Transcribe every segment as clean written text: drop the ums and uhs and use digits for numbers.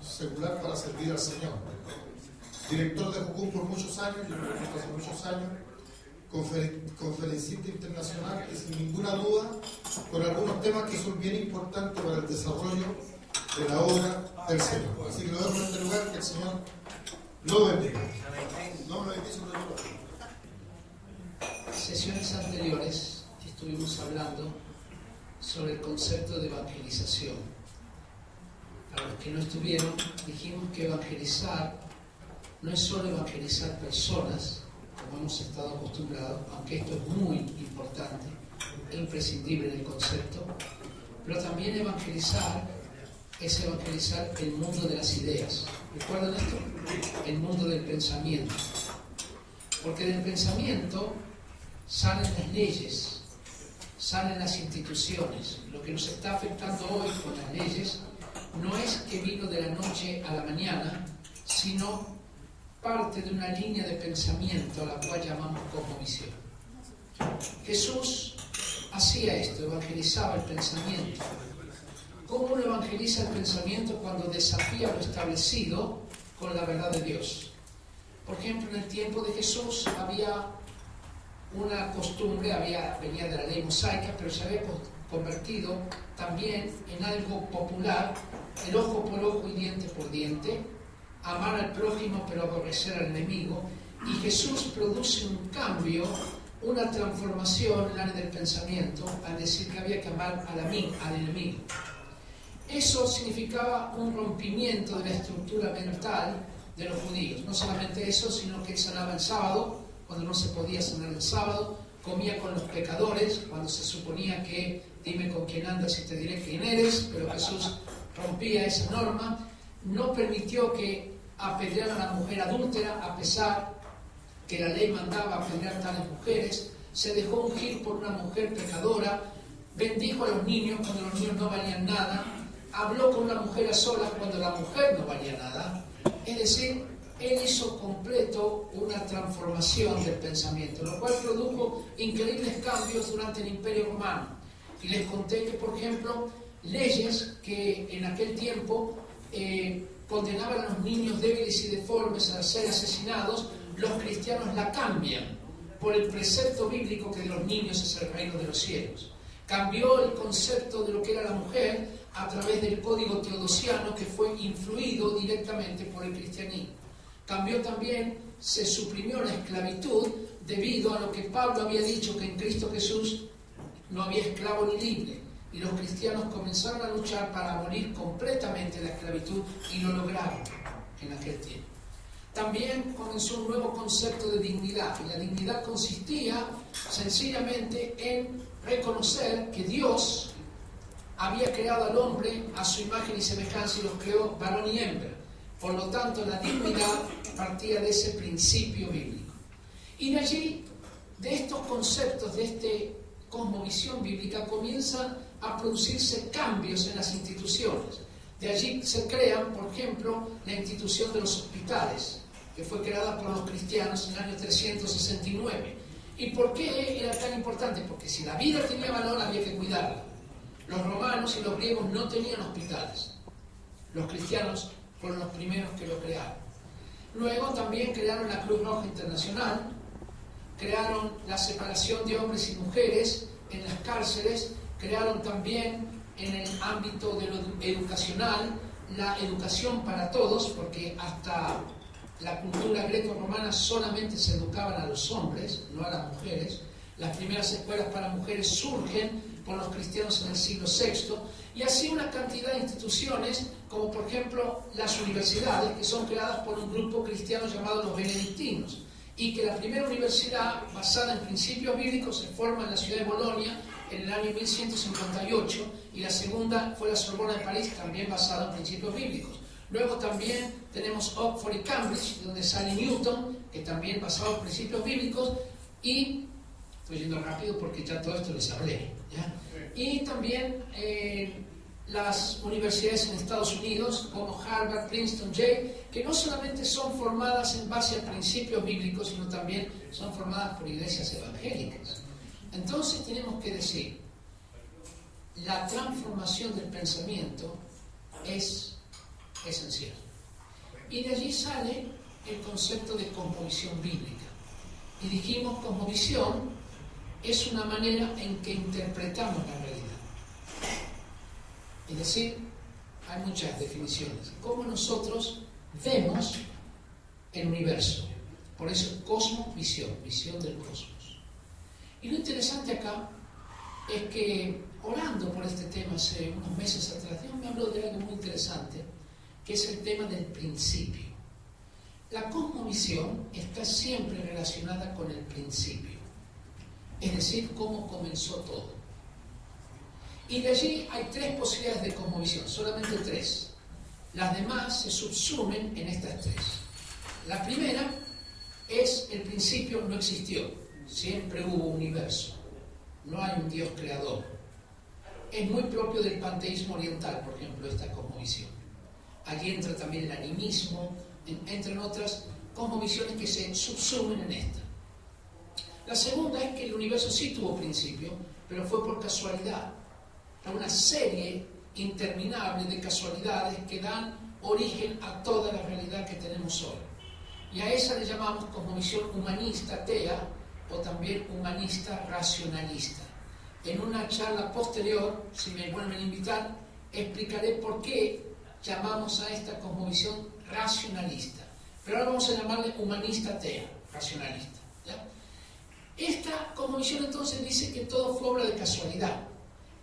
secular para servir al Señor. Director de Jucum por muchos años, yo lo conozco hace muchos años, conferencista internacional y sin ninguna duda con algunos temas que son bien importantes para el desarrollo de la obra del Señor. Así que lo dejo en este lugar, que el Señor lo bendiga. No me bendice, pero En sesiones anteriores estuvimos hablando sobre el concepto de evangelización. Para los que no estuvieron, dijimos que evangelizar no es solo evangelizar personas, como hemos estado acostumbrados, aunque esto es muy importante e imprescindible en el concepto, pero también evangelizar es evangelizar el mundo de las ideas. ¿Recuerdan esto? El mundo del pensamiento. Porque del pensamiento salen las leyes, salen las instituciones. Lo que nos está afectando hoy con las leyes no es que vino de la noche a la mañana, sino parte de una línea de pensamiento a la cual llamamos cosmovisión. Jesús hacía esto, evangelizaba el pensamiento. ¿Cómo uno evangeliza el pensamiento? Cuando desafía lo establecido con la verdad de Dios. Por ejemplo, en el tiempo de Jesús había una costumbre, venía de la ley mosaica, pero se había convertido también en algo popular, el ojo por ojo y diente por diente, amar al prójimo pero aborrecer al enemigo, y Jesús produce un cambio, una transformación en el área del pensamiento al decir que había que amar al enemigo. Eso significaba un rompimiento de la estructura mental de los judíos. No solamente eso, sino que él sanaba el sábado, cuando no se podía sanar el sábado, comía con los pecadores, cuando se suponía que dime con quién andas y te diré quién eres, pero Jesús rompía esa norma. No permitió que apedrearan a la mujer adúltera, a pesar que la ley mandaba apedrear tales mujeres. Se dejó ungir por una mujer pecadora, bendijo a los niños cuando los niños no valían nada, habló con una mujer a solas cuando la mujer no valía nada. Es decir, él hizo completo una transformación del pensamiento, lo cual produjo increíbles cambios durante el Imperio Romano. Y les conté que, por ejemplo, leyes que en aquel tiempo condenaban a los niños débiles y deformes a ser asesinados, los cristianos la cambian por el precepto bíblico que de los niños es el reino de los cielos. Cambió el concepto de lo que era la mujer a través del código teodosiano, que fue influido directamente por el cristianismo. Cambió también, se suprimió la esclavitud debido a lo que Pablo había dicho, que en Cristo Jesús no había esclavo ni libre. Y los cristianos comenzaron a luchar para abolir completamente la esclavitud y lo lograron en aquel tiempo. También comenzó un nuevo concepto de dignidad, y la dignidad consistía sencillamente en reconocer que Dios había creado al hombre a su imagen y semejanza y los creó varón y hembra. Por lo tanto, la dignidad partía de ese principio bíblico. Y de allí, de estos conceptos, de esta cosmovisión bíblica, comienzan a producirse cambios en las instituciones. De allí se crean, por ejemplo, la institución de los hospitales, que fue creada por los cristianos en el año 369. ¿Y por qué era tan importante? Porque si la vida tenía valor, había que cuidarla. Los romanos y los griegos no tenían hospitales. Los cristianos fueron los primeros que lo crearon. Luego también crearon la Cruz Roja Internacional, crearon la separación de hombres y mujeres en las cárceles, crearon también en el ámbito de lo educacional la educación para todos, porque hasta la cultura greco-romana solamente se educaban a los hombres, no a las mujeres. Las primeras escuelas para mujeres surgen por los cristianos en el siglo VI, y así una cantidad de instituciones, como por ejemplo las universidades, que son creadas por un grupo cristiano llamado los benedictinos, y que la primera universidad, basada en principios bíblicos, se forma en la ciudad de Bolonia en el año 1158, y la segunda fue la Sorbona de París, también basada en principios bíblicos. Luego también tenemos Oxford y Cambridge, donde sale Newton, que también basado en principios bíblicos, y estoy yendo rápido porque ya todo esto les hablé, ¿ya? Y también las universidades en Estados Unidos, como Harvard, Princeton, Yale, que no solamente son formadas en base a principios bíblicos, sino también son formadas por iglesias evangélicas. Entonces tenemos que decir, la transformación del pensamiento es esencial. Y de allí sale el concepto de cosmovisión bíblica. Y dijimos, cosmovisión es una manera en que interpretamos la realidad. Es decir, hay muchas definiciones. Cómo nosotros vemos el universo. Por eso, cosmovisión, visión del cosmos. Y lo interesante acá es que, orando por este tema hace unos meses atrás, Dios me habló de algo muy interesante, que es el tema del principio. La cosmovisión está siempre relacionada con el principio, es decir, cómo comenzó todo. Y de allí hay tres posibilidades de cosmovisión, solamente tres. Las demás se subsumen en estas tres. La primera es el principio no existió, siempre hubo universo, no hay un Dios creador. Es muy propio del panteísmo oriental, por ejemplo, esta cosmovisión. Allí entra también el animismo, entre otras cosmovisiones que se subsumen en esta. La segunda es que el universo sí tuvo principio, pero fue por casualidad. Hay una serie interminable de casualidades que dan origen a toda la realidad que tenemos hoy. Y a esa le llamamos cosmovisión humanista atea o también humanista racionalista. En una charla posterior, si me vuelven a invitar, explicaré por qué llamamos a esta cosmovisión racionalista. Pero ahora vamos a llamarle humanista atea, racionalista. ¿Ya? Esta cosmovisión entonces dice que todo fue obra de casualidad.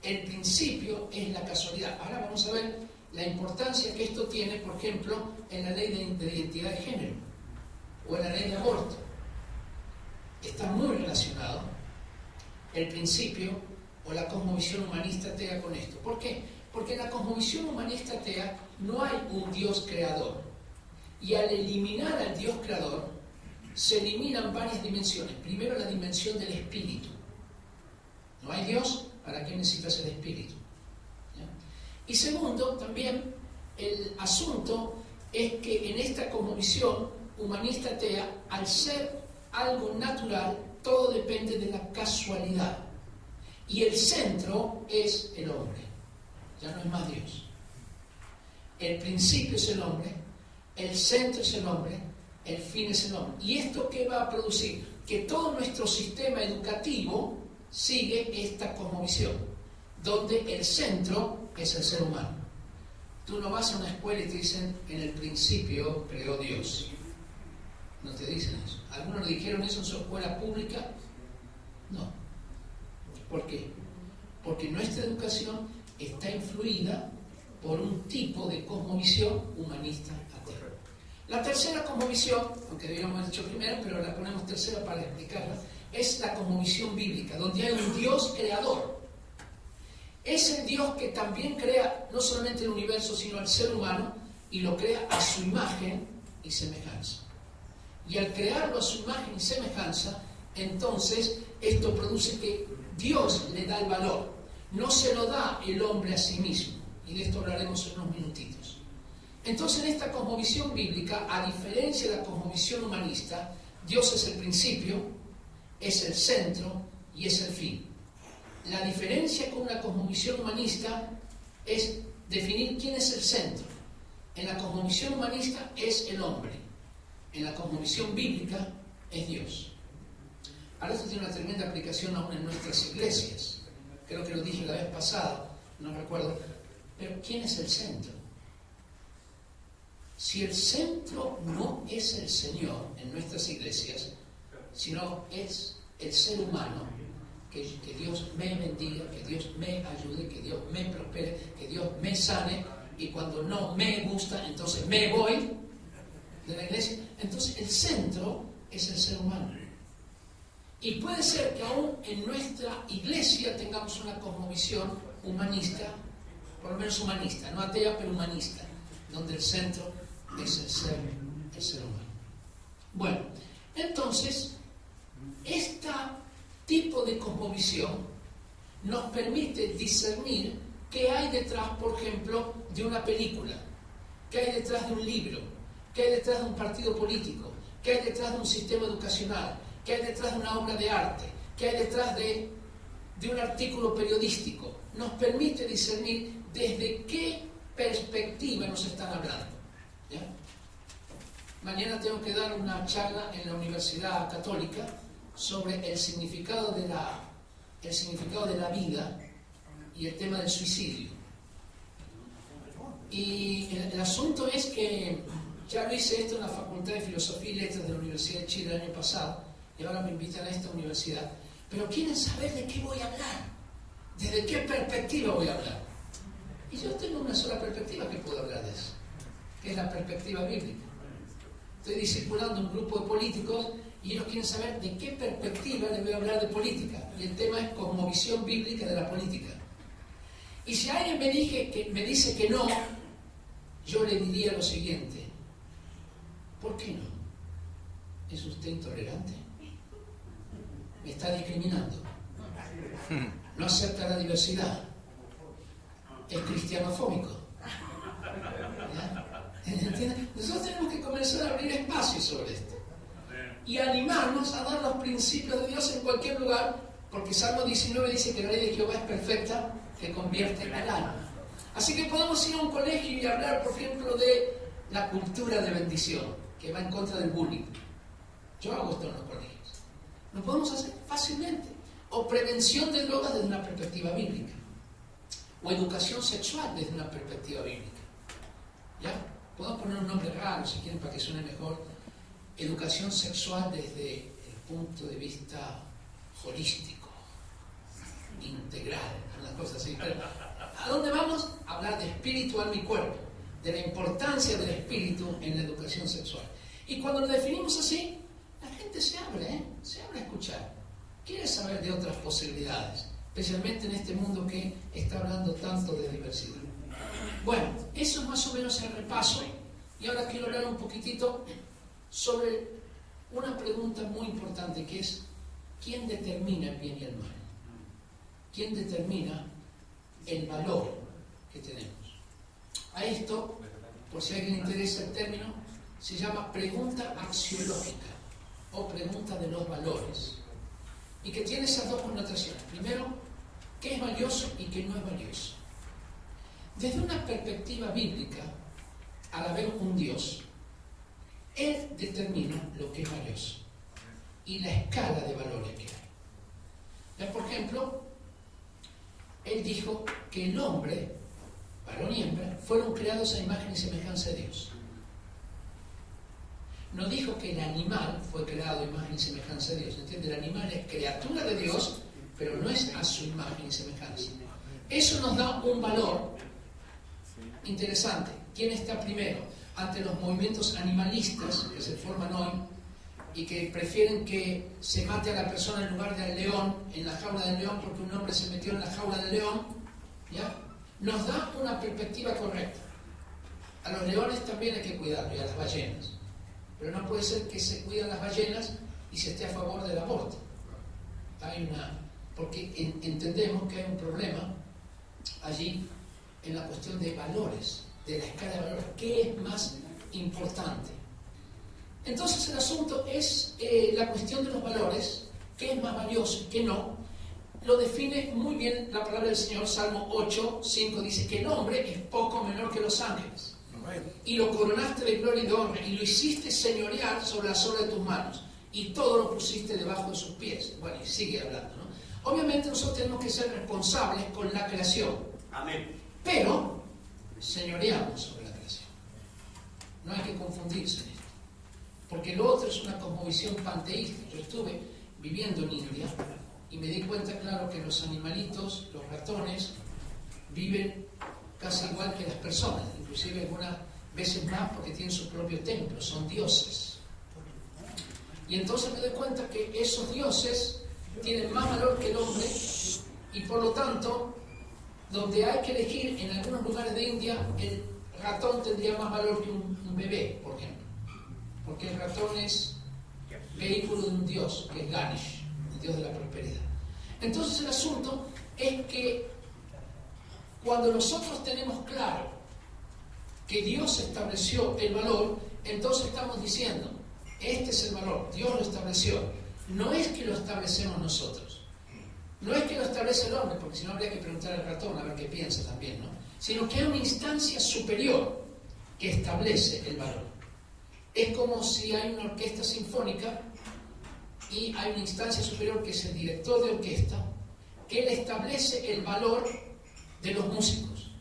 El principio es la casualidad. Ahora vamos a ver la importancia que esto tiene, por ejemplo, en la ley de identidad de género o en la ley de aborto. Está muy relacionado el principio o la cosmovisión humanista atea con esto. ¿Por qué? Porque en la cosmovisión humanista atea no hay un Dios creador. Y al eliminar al Dios creador, se eliminan varias dimensiones. Primero, la dimensión del espíritu. No hay Dios, ¿para qué necesitas el espíritu? ¿Ya? Y segundo, también el asunto es que en esta cosmovisión humanista atea, al ser algo natural, todo depende de la casualidad. Y el centro es el hombre. Ya no es más Dios. El principio es el hombre, el centro es el hombre, el fin es el hombre. ¿Y esto qué va a producir? Que todo nuestro sistema educativo sigue esta cosmovisión, donde el centro es el ser humano. Tú no vas a una escuela y te dicen, en el principio creó Dios. No te dicen eso. ¿Algunos le dijeron eso en su escuela pública? No. ¿Por qué? Porque nuestra educación está influida por un tipo de cosmovisión humanista atea. La tercera cosmovisión, aunque deberíamos haber dicho primero, pero la ponemos tercera para explicarla, es la cosmovisión bíblica, donde hay un Dios creador. Es el Dios que también crea no solamente el universo, sino al ser humano, y lo crea a su imagen y semejanza. Y al crearlo a su imagen y semejanza, entonces esto produce que Dios le da el valor. No se lo da el hombre a sí mismo. Y de esto hablaremos en unos minutitos. Entonces, en esta cosmovisión bíblica, a diferencia de la cosmovisión humanista, Dios es el principio, es el centro y es el fin. La diferencia con una cosmovisión humanista es definir quién es el centro. En la cosmovisión humanista es el hombre. En la cosmovisión bíblica es Dios. Ahora esto tiene una tremenda aplicación aún en nuestras iglesias. Creo que lo dije la vez pasada, no recuerdo. Pero ¿quién es el centro? Si el centro no es el Señor en nuestras iglesias, sino es el ser humano, que Dios me bendiga, que Dios me ayude, que Dios me prospere, que Dios me sane, y cuando no me gusta, entonces me voy de la iglesia. Entonces el centro es el ser humano. Y puede ser que aún en nuestra iglesia tengamos una cosmovisión humanista, por lo menos humanista, no atea, pero humanista, donde el centro es el ser humano. Bueno, entonces, este tipo de cosmovisión nos permite discernir qué hay detrás, por ejemplo, de una película, qué hay detrás de un libro, qué hay detrás de un partido político, qué hay detrás de un sistema educacional, qué hay detrás de una obra de arte, qué hay detrás de un artículo periodístico. Nos permite discernir desde qué perspectiva nos están hablando? ¿Ya? Mañana tengo que dar una charla en la Universidad Católica sobre el significado de la vida y el tema del suicidio. Y el asunto es que ya lo hice esto en la Facultad de Filosofía y Letras de la Universidad de Chile el año pasado, y ahora me invitan a esta universidad. Pero quieren saber de qué voy a hablar, desde qué perspectiva voy a hablar. Y yo tengo una sola perspectiva que puedo hablar de eso, que es la perspectiva bíblica. Estoy discipulando un grupo de políticos y ellos quieren saber de qué perspectiva les voy a hablar de política. Y el tema es cosmovisión bíblica de la política. Y si alguien me dice que no, yo le diría lo siguiente: ¿por qué no? ¿Es usted intolerante? ¿Me está discriminando? ¿No acepta la diversidad? ¿Es cristianofóbico? ¿Ya? ¿Entienden? Nosotros tenemos que comenzar a abrir espacios sobre esto y animarnos a dar los principios de Dios en cualquier lugar, porque Salmo 19 dice que la ley de Jehová es perfecta, que convierte el alma. Así que podemos ir a un colegio y hablar, por ejemplo, de la cultura de bendición, que va en contra del bullying. Yo hago esto en los colegios. Lo podemos hacer fácilmente. O prevención de drogas desde una perspectiva bíblica. O educación sexual desde una perspectiva bíblica. ¿Ya? Podemos poner un nombre raro, si quieren, para que suene mejor. Educación sexual desde el punto de vista holístico, integral, una cosa así. Pero, ¿a dónde vamos? A hablar de espíritu, alma y cuerpo, de la importancia del espíritu en la educación sexual. Y cuando lo definimos así, la gente se abre a escuchar. Quiere saber de otras posibilidades, especialmente en este mundo que está hablando tanto de diversidad. Bueno, eso es más o menos el repaso. Y ahora quiero hablar un poquitito sobre una pregunta muy importante, que es: ¿quién determina el bien y el mal? ¿Quién determina el valor que tenemos? A esto, por si a alguien le interesa el término, se llama pregunta axiológica o pregunta de los valores, y que tiene esas dos connotaciones. Primero, ¿qué es valioso y qué no es valioso? Desde una perspectiva bíblica, al haber un Dios, Él determina lo que es valioso y la escala de valores que hay. Por ejemplo, Él dijo que el hombre, varón y hembra, fueron creados a imagen y semejanza de Dios. No dijo que el animal fue creado a imagen y semejanza de Dios. ¿Entiende? El animal es criatura de Dios, pero no es a su imagen y semejanza. Eso nos da un valor interesante. ¿Quién está primero? Ante los movimientos animalistas que se forman hoy y que prefieren que se mate a la persona en lugar del león, en la jaula del león, porque un hombre se metió en la jaula del león, ¿ya? Nos da una perspectiva correcta. A los leones también hay que cuidarlos, y a las ballenas. Pero no puede ser que se cuiden las ballenas y se esté a favor del aborto. Porque entendemos que hay un problema allí en la cuestión de valores, de la escala de valores. ¿Qué es más importante? Entonces el asunto es la cuestión de los valores. ¿Qué es más valioso y qué no? Lo define muy bien la palabra del Señor. Salmo 8:5 dice que el hombre es poco menor que los ángeles. Y lo coronaste de gloria y de honra, y lo hiciste señorear sobre la sola de tus manos, y todo lo pusiste debajo de sus pies. Bueno, y sigue hablando, ¿no? Obviamente nosotros tenemos que ser responsables con la creación. Amén. Pero señoreamos sobre la creación. No hay que confundirse en esto. Porque lo otro es una cosmovisión panteísta. Yo estuve viviendo en India y me di cuenta, claro, que los animalitos, los ratones, viven casi igual que las personas, inclusive algunas veces más, porque tienen su propio templo, son dioses. Y entonces me doy cuenta que esos dioses tienen más valor que el hombre, y por lo tanto, donde hay que elegir, en algunos lugares de India, el ratón tendría más valor que un bebé, por ejemplo, porque el ratón es vehículo de un dios, que es Ganesh, el dios de la prosperidad. Entonces el asunto es que cuando nosotros tenemos claro que Dios estableció el valor, entonces estamos diciendo, este es el valor, Dios lo estableció. No es que lo establecemos nosotros, no es que lo establece el hombre, porque si no habría que preguntar al ratón a ver qué piensa también, ¿no? sino que hay una instancia superior que establece el valor. Es como si hay una orquesta sinfónica y hay una instancia superior que es el director de orquesta, que él establece el valor de los músicos,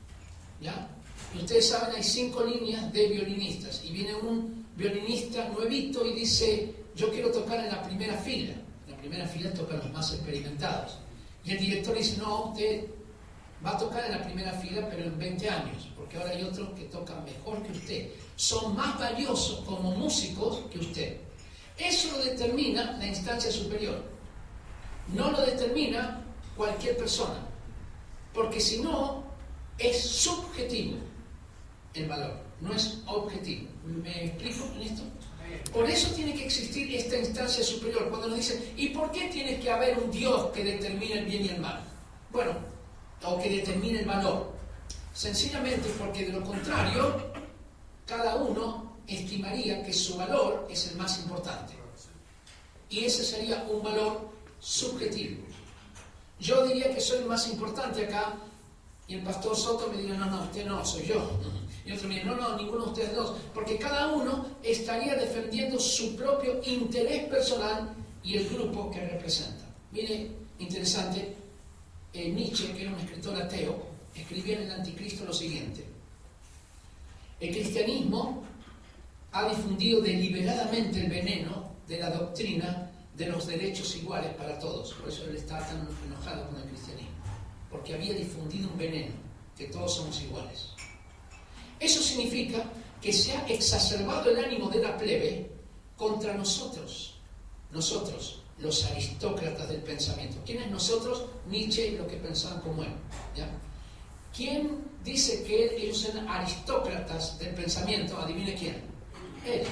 ¿ya? Y ustedes saben, hay 5 líneas de violinistas y viene un violinista nuevito y dice: yo quiero tocar en la primera fila. En la primera fila tocan los más experimentados. Y el director dice: no, usted va a tocar en la primera fila, pero en 20 años, porque ahora hay otros que tocan mejor que usted. Son más valiosos como músicos que usted. Eso lo determina la instancia superior. No lo determina cualquier persona, porque si no, es subjetivo el valor, no es objetivo. ¿Me explico en esto? Por eso tiene que existir esta instancia superior. Cuando nos dicen: ¿y por qué tiene que haber un Dios que determine el bien y el mal? Bueno, o que determine el valor. Sencillamente porque de lo contrario, cada uno estimaría que su valor es el más importante. Y ese sería un valor subjetivo. Yo diría que soy el más importante acá, y el pastor Soto me diría: no, usted no, soy yo. Y otro me diría: no, ninguno de ustedes dos. Porque cada uno estaría defendiendo su propio interés personal y el grupo que representa. Mire, interesante, Nietzsche, que era un escritor ateo, escribía en El Anticristo lo siguiente: el cristianismo ha difundido deliberadamente el veneno de la doctrina de los derechos iguales para todos. Por eso él estaba tan enojado con el cristianismo, porque había difundido un veneno, que todos somos iguales. Eso significa que se ha exacerbado el ánimo de la plebe contra nosotros, los aristócratas del pensamiento. ¿Quiénes nosotros? Nietzsche y los que pensaban como él, ¿ya? ¿Quién dice que ellos eran aristócratas del pensamiento? Adivine quién. Él.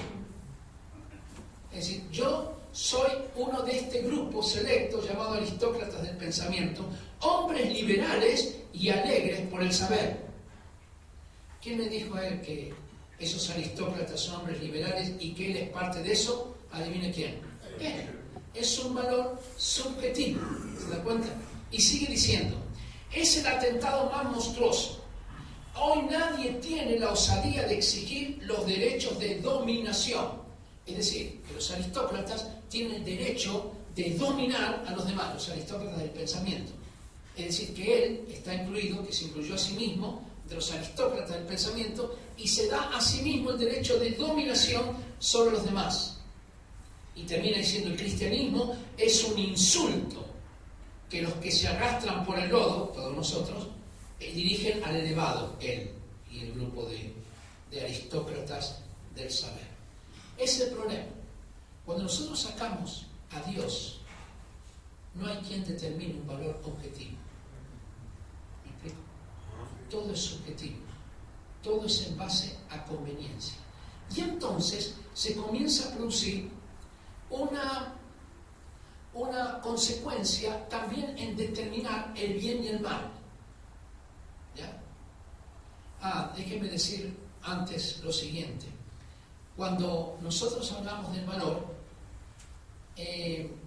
Es decir, yo soy uno de este grupo selecto llamado aristócratas del pensamiento, hombres liberales y alegres por el saber. ¿Quién le dijo a él que esos aristócratas son hombres liberales y que él es parte de eso? Adivine quién. Él. Es un valor subjetivo, ¿se da cuenta? Y sigue diciendo: es el atentado más monstruoso. Hoy nadie tiene la osadía de exigir los derechos de dominación. Es decir, que los aristócratas tienen el derecho de dominar a los demás, los aristócratas del pensamiento. Es decir, que él está incluido, que se incluyó a sí mismo, de los aristócratas del pensamiento, y se da a sí mismo el derecho de dominación sobre los demás. Y termina diciendo: el cristianismo es un insulto que los que se arrastran por el lodo, todos nosotros, dirigen al elevado, él y el grupo de aristócratas del saber. Ese es el problema. Cuando nosotros sacamos a Dios, no hay quien determine un valor objetivo. ¿Me explico? Todo es subjetivo. Todo es en base a conveniencia. Y entonces se comienza a producir una consecuencia también en determinar el bien y el mal. ¿Ya? Déjenme decir antes lo siguiente. Cuando nosotros hablamos del valor,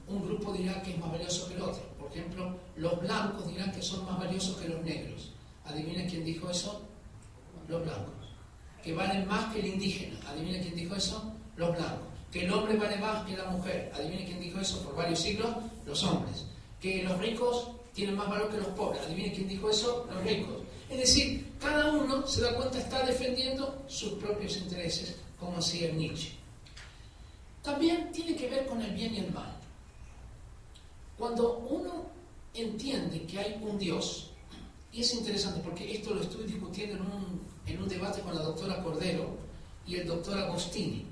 un grupo dirá que es más valioso que el otro. Por ejemplo, los blancos dirán que son más valiosos que los negros. ¿Adivina quién dijo eso? Los blancos. Que valen más que el indígena. ¿Adivina quién dijo eso? Los blancos. Que el hombre vale más que la mujer. ¿Adivina quién dijo eso? Por varios siglos, los hombres. Que los ricos tienen más valor que los pobres. ¿Adivina quién dijo eso? Los ricos. Es decir, cada uno, se da cuenta, está defendiendo sus propios intereses, como hacía Nietzsche. También tiene que ver con el bien y el mal. Cuando uno entiende que hay un Dios, y es interesante porque esto lo estuve discutiendo en un debate con la doctora Cordero y el doctor Agostini,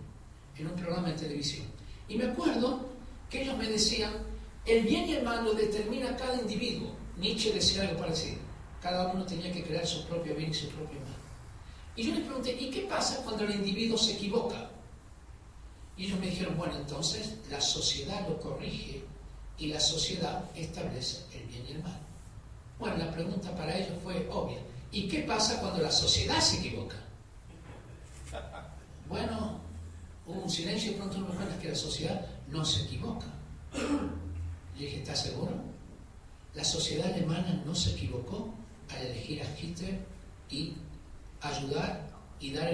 en un programa de televisión. Y me acuerdo que ellos me decían: el bien y el mal lo determina cada individuo. Nietzsche decía algo parecido. Cada uno tenía que crear su propio bien y su propio mal. Y yo les pregunté: ¿y qué pasa cuando el individuo se equivoca? Y ellos me dijeron: bueno, entonces la sociedad lo corrige y la sociedad establece el bien y el mal. Bueno, la pregunta para ellos fue obvia: ¿y qué pasa cuando la sociedad se equivoca? Bueno, hubo un silencio y pronto me cuentas que la sociedad no se equivoca. Le dije: ¿estás seguro? La sociedad alemana no se equivocó al elegir a Hitler y ayudar y dar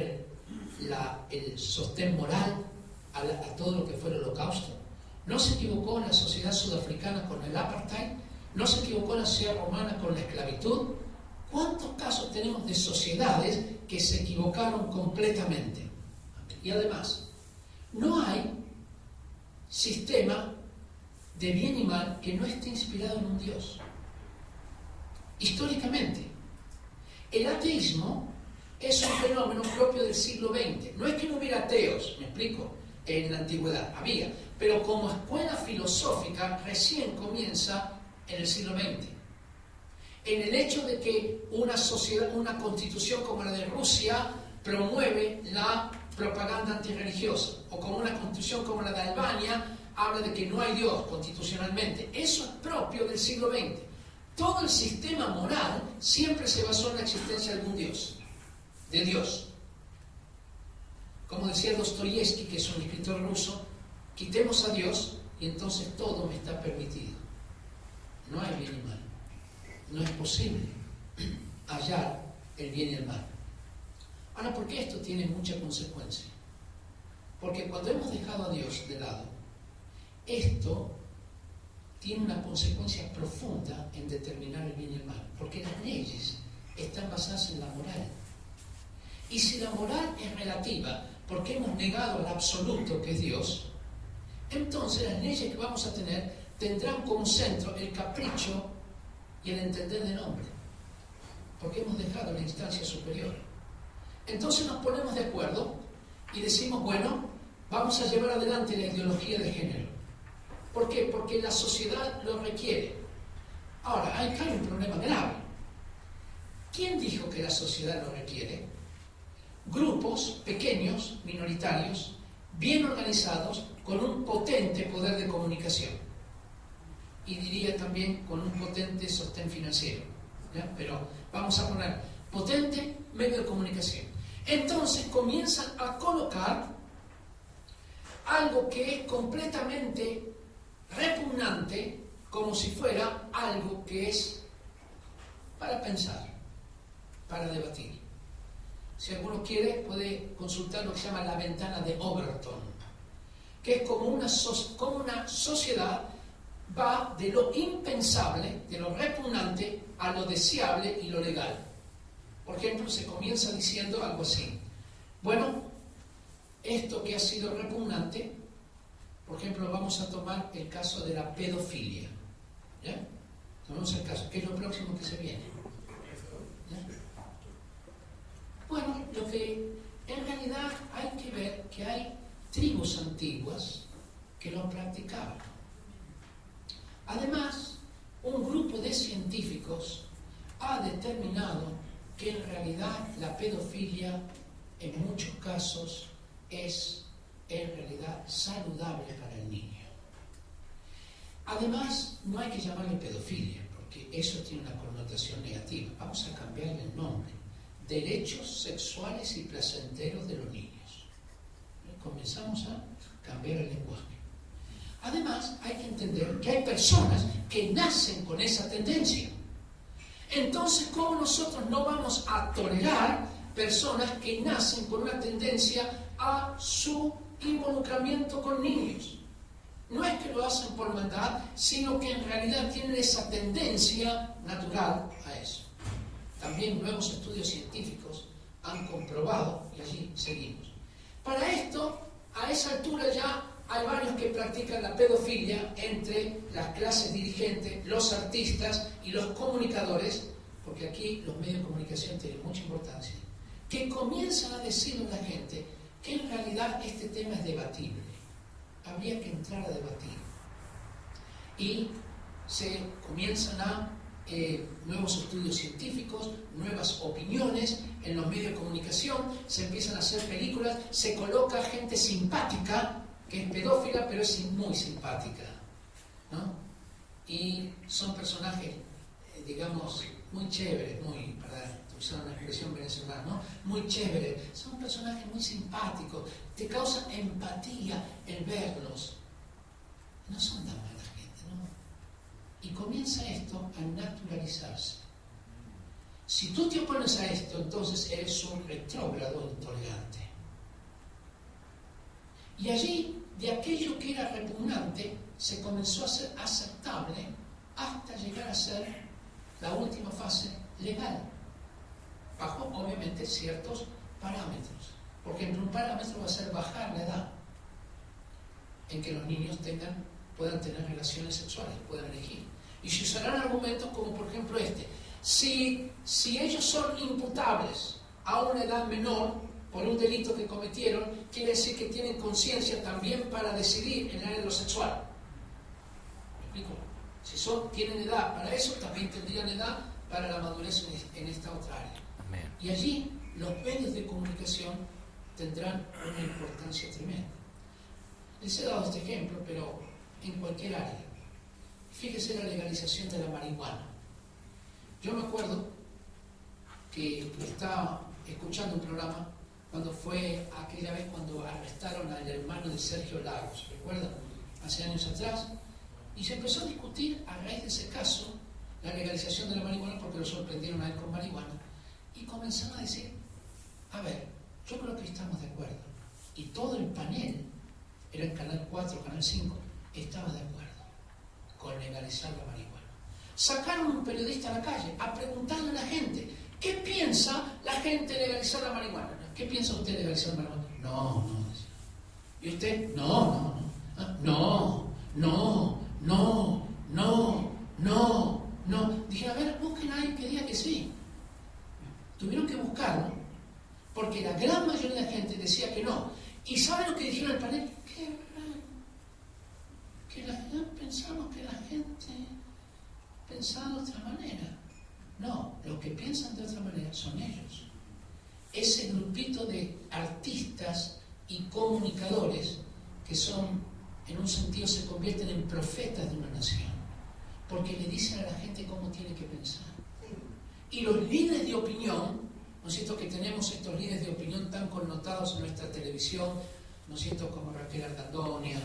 el sostén moral a todo lo que fue el Holocausto. No se equivocó la sociedad sudafricana con el apartheid, no se equivocó la sociedad romana con la esclavitud. ¿Cuántos casos tenemos de sociedades que se equivocaron completamente? Y además, no hay sistema de bien y mal que no esté inspirado en un Dios. Históricamente, el ateísmo es un fenómeno propio del siglo XX. No es que no hubiera ateos, me explico, en la antigüedad, había, pero como escuela filosófica recién comienza en el siglo XX. En el hecho de que una sociedad, una constitución como la de Rusia promueve la propaganda antirreligiosa, o como una constitución como la de Albania habla de que no hay Dios constitucionalmente. Eso es propio del siglo XX. Todo el sistema moral siempre se basó en la existencia de algún Dios, de Dios. Como decía Dostoyevsky, que es un escritor ruso, quitemos a Dios y entonces todo me está permitido. No hay bien y mal. No es posible hallar el bien y el mal. Ahora, ¿por qué esto tiene mucha consecuencia? Porque cuando hemos dejado a Dios de lado, esto tiene una consecuencia profunda en determinar el bien y el mal. Porque las leyes están basadas en la moral. Y si la moral es relativa, porque hemos negado al absoluto que es Dios, entonces las leyes que vamos a tener tendrán como centro el capricho y el entender del hombre, porque hemos dejado la instancia superior. Entonces nos ponemos de acuerdo y decimos, bueno, vamos a llevar adelante la ideología de género. ¿Por qué? Porque la sociedad lo requiere. Ahora, acá hay un problema grave. ¿Quién dijo que la sociedad lo requiere? Grupos pequeños, minoritarios, bien organizados, con un potente poder de comunicación. Y diría también con un potente sostén financiero. ¿Ya? Pero vamos a poner potente medio de comunicación. Entonces comienzan a colocar algo que es completamente repugnante, como si fuera algo que es para pensar, para debatir. Si alguno quiere, puede consultar lo que se llama la ventana de Overton, que es como una sociedad va de lo impensable, de lo repugnante, a lo deseable y lo legal. Por ejemplo, se comienza diciendo algo así. Bueno, esto que ha sido repugnante, por ejemplo, vamos a tomar el caso de la pedofilia. ¿Ya? Tomemos el caso, que es lo próximo que se viene. ¿Ya? Bueno, lo que en realidad hay que ver que hay tribus antiguas que lo practicaban. Además, un grupo de científicos ha determinado que en realidad la pedofilia en muchos casos es en realidad saludable para el niño. Además, no hay que llamarle pedofilia, porque eso tiene una connotación negativa. Vamos a cambiarle el nombre. Derechos sexuales y placenteros de los niños. Comenzamos a cambiar el lenguaje. Además, hay que entender que hay personas que nacen con esa tendencia. Entonces, ¿cómo nosotros no vamos a tolerar personas que nacen con una tendencia a su involucramiento con niños? No es que lo hacen por maldad, sino que en realidad tienen esa tendencia natural a eso. También nuevos estudios científicos han comprobado, y allí seguimos. Para esto, a esa altura ya hay varios que practican la pedofilia entre las clases dirigentes, los artistas y los comunicadores, porque aquí los medios de comunicación tienen mucha importancia, que comienzan a decirle a la gente que en realidad este tema es debatible. Habría que entrar a debatir. Y se comienzan a nuevos estudios científicos, nuevas opiniones en los medios de comunicación, se empiezan a hacer películas, se coloca gente simpática, que es pedófila, pero es muy simpática, ¿no? Y son personajes, digamos, muy chéveres, muy, para usar una expresión venezolana, ¿no? Muy chéveres, son personajes muy simpáticos, te causan empatía el verlos. No son tan mala gente, ¿no? Y comienza esto a naturalizarse. Si tú te opones a esto, entonces eres un retrógrado intolerante. Y allí, de aquello que era repugnante, se comenzó a ser aceptable hasta llegar a ser la última fase legal, bajo obviamente ciertos parámetros. Por ejemplo, un parámetro va a ser bajar la edad en que los niños puedan tener relaciones sexuales, puedan elegir. Y se usarán argumentos como por ejemplo si ellos son imputables a una edad menor por un delito que cometieron, quiere decir que tienen conciencia también para decidir en el área de lo sexual. ¿Me explico? Si tienen edad para eso, también tendrían edad para la madurez en esta otra área. Amén. Y allí los medios de comunicación tendrán una importancia tremenda. Les he dado este ejemplo, pero en cualquier área. Fíjese la legalización de la marihuana. Yo me acuerdo que estaba escuchando un programa cuando fue aquella vez cuando arrestaron al hermano de Sergio Lagos, ¿recuerdan? Hace años atrás. Y se empezó a discutir a raíz de ese caso la legalización de la marihuana porque lo sorprendieron a él con marihuana. Y comenzaron a decir, a ver, yo creo que estamos de acuerdo. Y todo el panel, era el Canal 4, Canal 5, estaba de acuerdo con legalizar la marihuana. Sacaron un periodista a la calle a preguntarle a la gente, ¿qué piensa la gente de legalizar la marihuana? ¿Qué piensa usted de legalizar la marihuana? No, decía. ¿Y usted? No. Dije, a ver, busquen a alguien que diga que sí. Tuvieron que buscarlo, porque la gran mayoría de la gente decía que no. ¿Y saben lo que dijeron en el panel? Que pensamos que la gente pensaba de otra manera. No, los que piensan de otra manera son ellos. Ese grupito de artistas y comunicadores que son, en un sentido, se convierten en profetas de una nación, porque le dicen a la gente cómo tiene que pensar. Y los líderes de opinión, ¿no es cierto?, que tenemos estos líderes de opinión tan connotados en nuestra televisión, ¿no es cierto?, como Raquel Argandonia,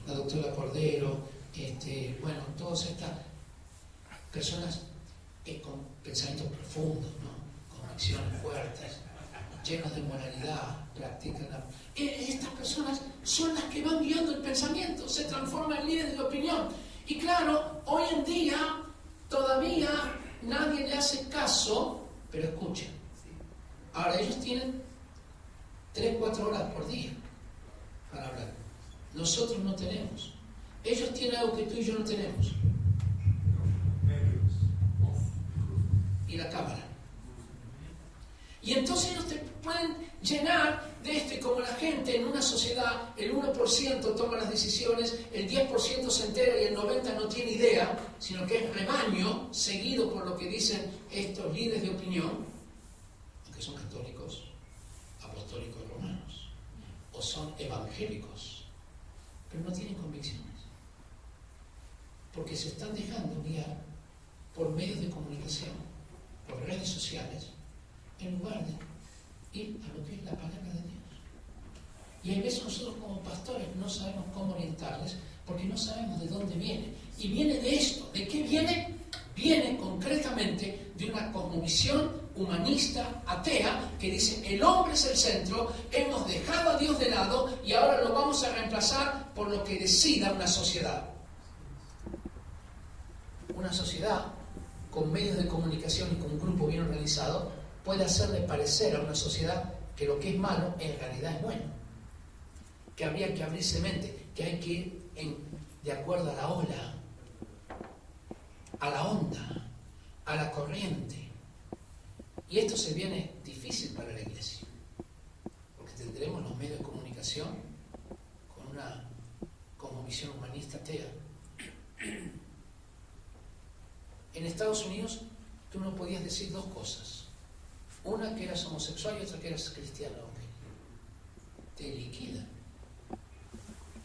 la doctora Cordero, bueno, todas estas personas con pensamientos profundos, ¿no?, convicciones fuertes, llenos de moralidad, practican estas personas son las que van guiando el pensamiento, se transforman en líderes de opinión. Y claro, hoy en día todavía nadie le hace caso, pero escuchen. Ahora ellos tienen 3-4 horas por día para hablar. Nosotros no tenemos. Ellos tienen algo que tú y yo no tenemos. Y la cámara. Y entonces ellos te pueden llenar de como la gente en una sociedad, el 1% toma las decisiones, el 10% se entera y el 90% no tiene idea, sino que es rebaño, seguido por lo que dicen estos líderes de opinión, aunque son católicos, apostólicos romanos, o son evangélicos, pero no tienen convicciones, porque se están dejando guiar por medios de comunicación, por redes sociales, en lugar de ir a lo que es la palabra de Dios. Y a veces nosotros como pastores no sabemos cómo orientarles porque no sabemos de dónde viene. Y viene de esto. ¿De qué viene? Viene concretamente de una cosmovisión humanista, atea, que dice el hombre es el centro, hemos dejado a Dios de lado y ahora lo vamos a reemplazar por lo que decida una sociedad. Una sociedad con medios de comunicación y con un grupo bien organizado puede hacerle parecer a una sociedad que lo que es malo en realidad es bueno, que habría que abrirse mente, que hay que ir de acuerdo a la ola, a la onda, a la corriente. Y esto se viene difícil para la iglesia, porque tendremos los medios de comunicación con una cosmovisión humanista atea. En Estados Unidos tú no podías decir dos cosas. Una que eras homosexual y otra que eras cristiano. Te liquidan.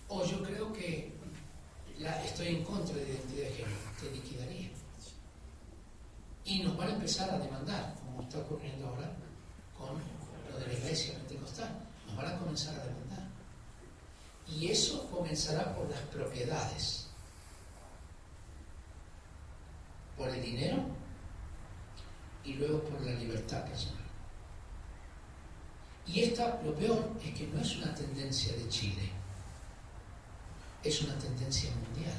O yo creo que estoy en contra de la identidad de género. Te liquidaría. Y nos van a empezar a demandar, como está ocurriendo ahora con lo de la iglesia pentecostal. Nos van a comenzar a demandar. Y eso comenzará por las propiedades. Por el dinero, y luego por la libertad personal. Y lo peor es que no es una tendencia de Chile, es una tendencia mundial.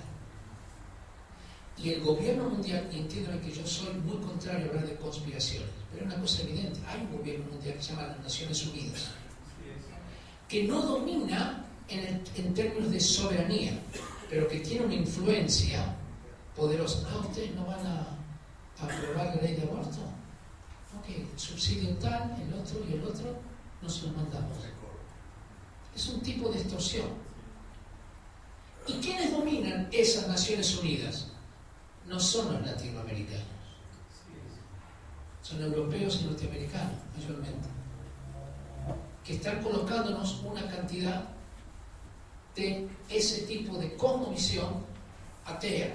Y el gobierno mundial, y entiéndame que yo soy muy contrario a hablar de conspiraciones, pero es una cosa evidente, hay un gobierno mundial que se llama las Naciones Unidas, que no domina en términos de soberanía, pero que tiene una influencia poderosa. Ah, ¿ustedes no van a aprobar la ley de aborto? Ok, subsidio tal, el otro y el otro, no se los mandamos. Es un tipo de extorsión. ¿Y quiénes dominan esas Naciones Unidas? No son los latinoamericanos, son europeos y norteamericanos mayormente, que están colocándonos una cantidad de ese tipo de cosmovisión atea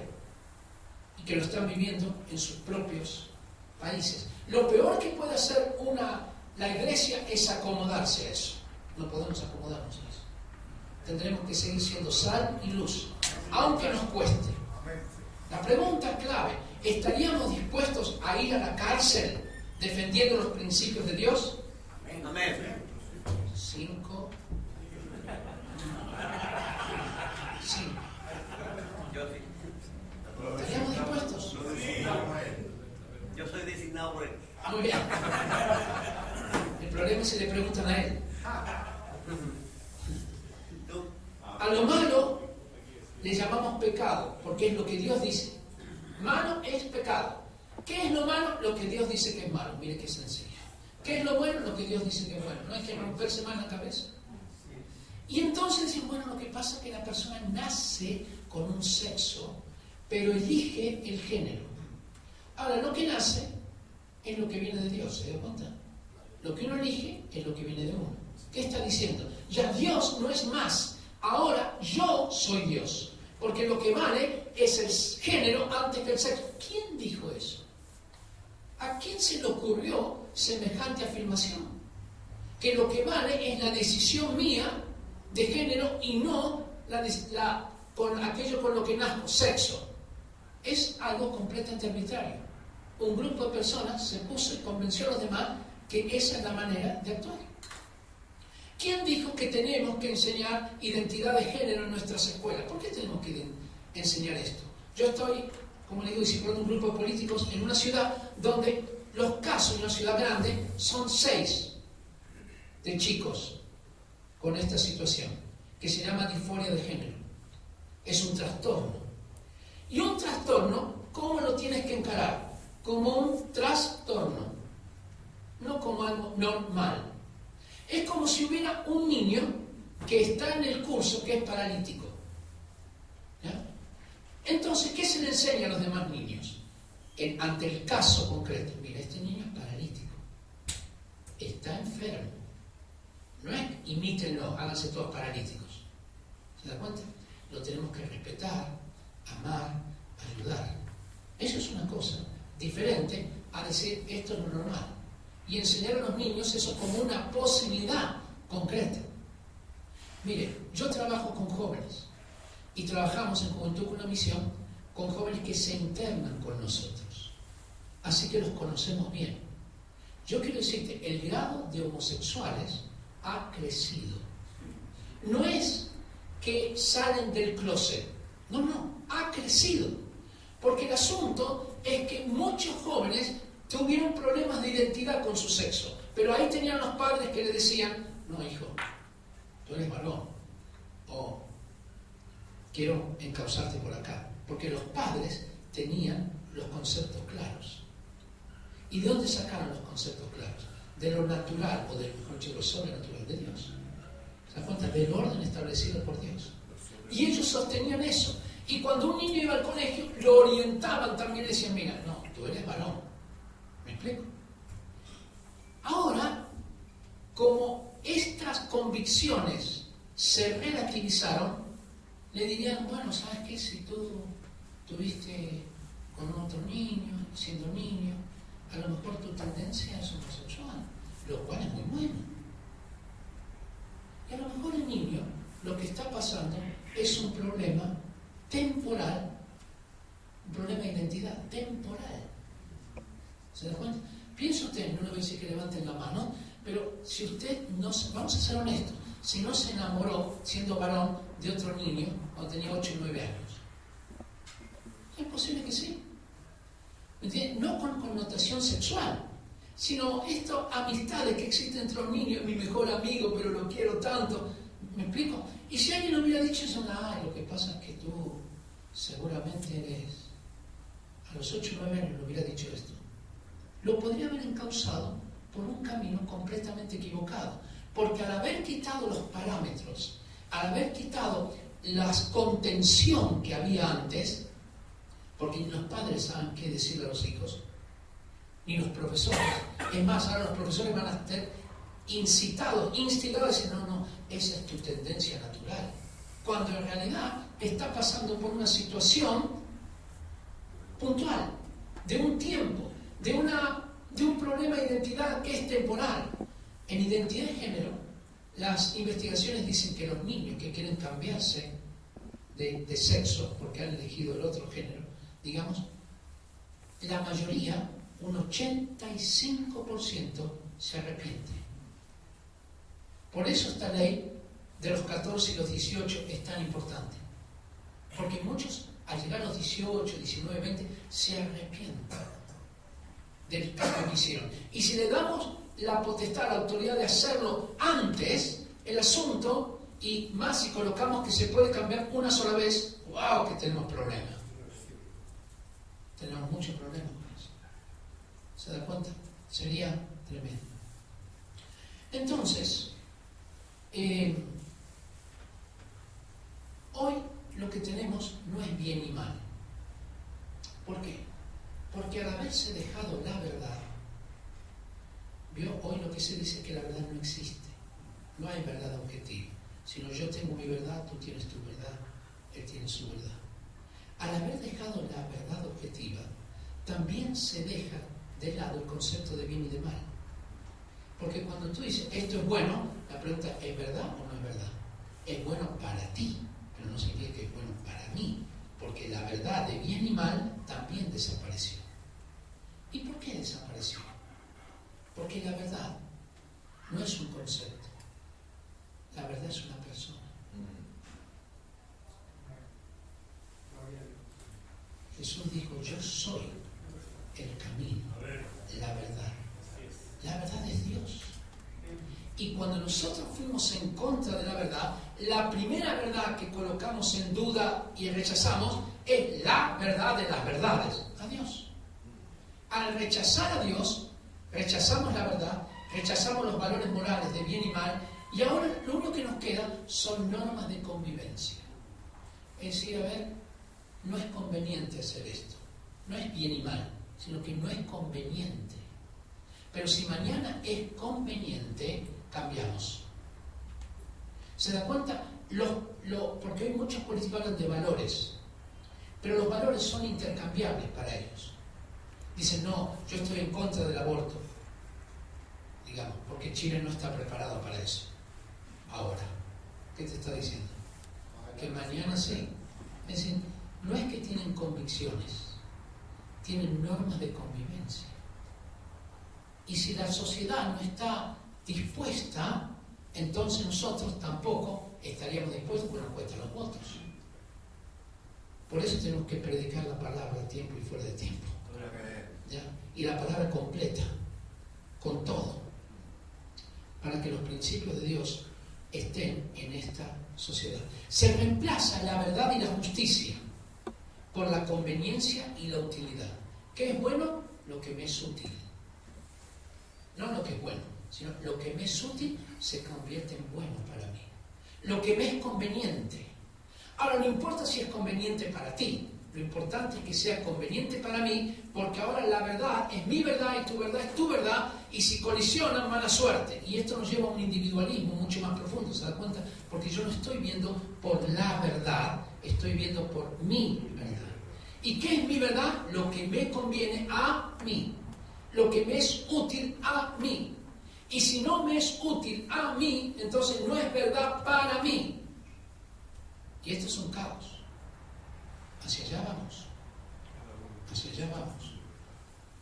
y que lo están viviendo en sus propios países. Lo peor que puede hacer la iglesia es acomodarse a eso. No podemos acomodarnos a eso. Tendremos que seguir siendo sal y luz, aunque nos cueste. La pregunta clave, ¿estaríamos dispuestos a ir a la cárcel defendiendo los principios de Dios? Amén. 5. Sí. Yo sí. ¿Estaríamos dispuestos? Yo soy designado por él. Muy bien. El problema es si le preguntan a él. ¿Tú? A lo malo le llamamos pecado, porque es lo que Dios dice. Malo es pecado. ¿Qué es lo malo? Lo que Dios dice que es malo. Mire qué sencillo. ¿Qué es lo bueno? Lo que Dios dice que es bueno. No hay que romperse más la cabeza. Y entonces decimos, bueno, lo que pasa es que la persona nace con un sexo, pero elige el género. Ahora, lo que nace es lo que viene de Dios, ¿se da cuenta? Lo que uno elige es lo que viene de uno. ¿Qué está diciendo? Ya Dios no es más. Ahora yo soy Dios. Porque lo que vale es el género antes que el sexo. ¿Quién dijo eso? ¿A quién se le ocurrió semejante afirmación? Que lo que vale es la decisión mía de género y no con aquello con lo que nazco, sexo. Es algo completamente arbitrario. Un grupo de personas se puso y convenció a los demás que esa es la manera de actuar. ¿Quién dijo que tenemos que enseñar identidad de género en nuestras escuelas? ¿Por qué tenemos que enseñar esto? Yo estoy, como le digo, discipulando un grupo de políticos en una ciudad donde los casos en una ciudad grande son 6 de chicos con esta situación, que se llama disforia de género. Es un trastorno. Y un trastorno, ¿cómo lo tienes que encarar? Como un trastorno, no como algo normal. Es como si hubiera un niño que está en el curso que es paralítico. ¿Ya? Entonces, ¿qué se le enseña a los demás niños? Ante el caso concreto, mira, este niño es paralítico, está enfermo. No es imítenlo, háganse todos paralíticos. ¿Se da cuenta? Lo tenemos que respetar, amar, ayudar. Eso es una cosa diferente a decir esto es lo normal. Y enseñar a los niños eso como una posibilidad concreta. Mire, yo trabajo con jóvenes y trabajamos en Juventud con una Misión con jóvenes que se internan con nosotros. Así que los conocemos bien. Yo quiero decirte, el grado de homosexuales ha crecido. No es que salen del closet. No, ha crecido. Porque el asunto es que muchos jóvenes tuvieron problemas de identidad con su sexo, pero ahí tenían los padres que le decían, no hijo, tú eres varón, o quiero encauzarte por acá, porque los padres tenían los conceptos claros. ¿Y de dónde sacaron los conceptos claros? De lo natural, o de lo sobrenatural de Dios. ¿Se dan cuenta? Del orden establecido por Dios. Y ellos sostenían eso. Y cuando un niño iba al colegio, lo orientaban también y decían, mira, no, tú eres varón. ¿Me explico? Ahora, como estas convicciones se relativizaron, le dirían, bueno, ¿sabes qué? Si tú tuviste con otro niño, siendo niño, a lo mejor tu tendencia es homosexual, lo cual es muy bueno. Y a lo mejor el niño, lo que está pasando es un problema temporal, un problema de identidad temporal. ¿Se da cuenta? Piensa usted, no le voy a decir que levanten la mano, pero si usted no, vamos a ser honestos, si no se enamoró siendo varón de otro niño cuando tenía 8 y 9 años, es posible que sí. ¿Me entiendes? No con connotación sexual, sino esto, amistades que existen entre los niños, mi mejor amigo, pero lo quiero tanto. ¿Me explico? Y si alguien hubiera dicho eso, lo que pasa es que tú seguramente eres, a los 8 o 9 años le hubiera dicho esto, lo podría haber encauzado por un camino completamente equivocado, porque al haber quitado los parámetros, al haber quitado la contención que había antes, porque ni los padres saben qué decirle a los hijos, ni los profesores. Es más, ahora los profesores van a estar instigados a decir, no, esa es tu tendencia natural. Cuando en realidad está pasando por una situación puntual, de un tiempo, de un problema de identidad que es temporal. En identidad de género, las investigaciones dicen que los niños que quieren cambiarse de sexo porque han elegido el otro género, digamos, la mayoría, un 85% se arrepiente. Por eso esta ley de los 14 y los 18 es tan importante. Porque muchos, al llegar a los 18, 19, 20, se arrepienten del cambio que hicieron. Y si le damos la potestad, la autoridad de hacerlo antes, el asunto, y más si colocamos que se puede cambiar una sola vez, ¡wow! Que tenemos problemas. Tenemos muchos problemas con eso. ¿Se da cuenta? Sería tremendo. Entonces, hoy lo que tenemos no es bien y mal. ¿Por qué? Porque al haberse dejado la verdad, hoy lo que se dice es que la verdad no existe. No hay verdad objetiva. Sino yo tengo mi verdad, tú tienes tu verdad, él tiene su verdad. Al haber dejado la verdad objetiva, también se deja de lado el concepto de bien y de mal. Porque cuando tú dices, esto es bueno, la pregunta, ¿es verdad o no es verdad? Es bueno para ti, pero no significa que es bueno para mí, porque la verdad de bien y mal también desapareció. ¿Y por qué desapareció? Porque la verdad no es un concepto, la verdad es una persona. Jesús dijo, yo soy el camino, la verdad. La verdad es Dios. Y cuando nosotros fuimos en contra de la verdad, la primera verdad que colocamos en duda y rechazamos es la verdad de las verdades, a Dios. Al rechazar a Dios, rechazamos la verdad, rechazamos los valores morales de bien y mal, y ahora lo único que nos queda son normas de convivencia. Es decir, a ver, no es conveniente hacer esto. No es bien y mal, sino que no es conveniente. Pero si mañana es conveniente, cambiamos. ¿Se da cuenta? Porque hoy muchos políticos hablan de valores, pero los valores son intercambiables para ellos. Dicen, no, yo estoy en contra del aborto, digamos, porque Chile no está preparado para eso. Ahora, ¿qué te está diciendo? Que mañana sí. Es decir, no es que tienen convicciones, tienen normas de convivencia. Y si la sociedad no está dispuesta, entonces nosotros tampoco estaríamos dispuestos porque nos cuestan los votos. Por eso tenemos que predicar la palabra a tiempo y fuera de tiempo. ¿Ya? Y la palabra completa, con todo, para que los principios de Dios estén en esta sociedad. Se reemplaza la verdad y la justicia por la conveniencia y la utilidad. ¿Qué es bueno? Lo que me es útil. No lo que es bueno, sino lo que me es útil se convierte en bueno para mí. Lo que me es conveniente. Ahora, no importa si es conveniente para ti, lo importante es que sea conveniente para mí, porque ahora la verdad es mi verdad y tu verdad es tu verdad, y si colisionan, mala suerte. Y esto nos lleva a un individualismo mucho más profundo, ¿se da cuenta? Porque yo no estoy viendo por la verdad, estoy viendo por mi verdad. ¿Y qué es mi verdad? Lo que me conviene a mí. Lo que me es útil a mí. Y si no me es útil a mí, entonces no es verdad para mí. Y esto es un caos. Hacia allá vamos. Hacia allá vamos.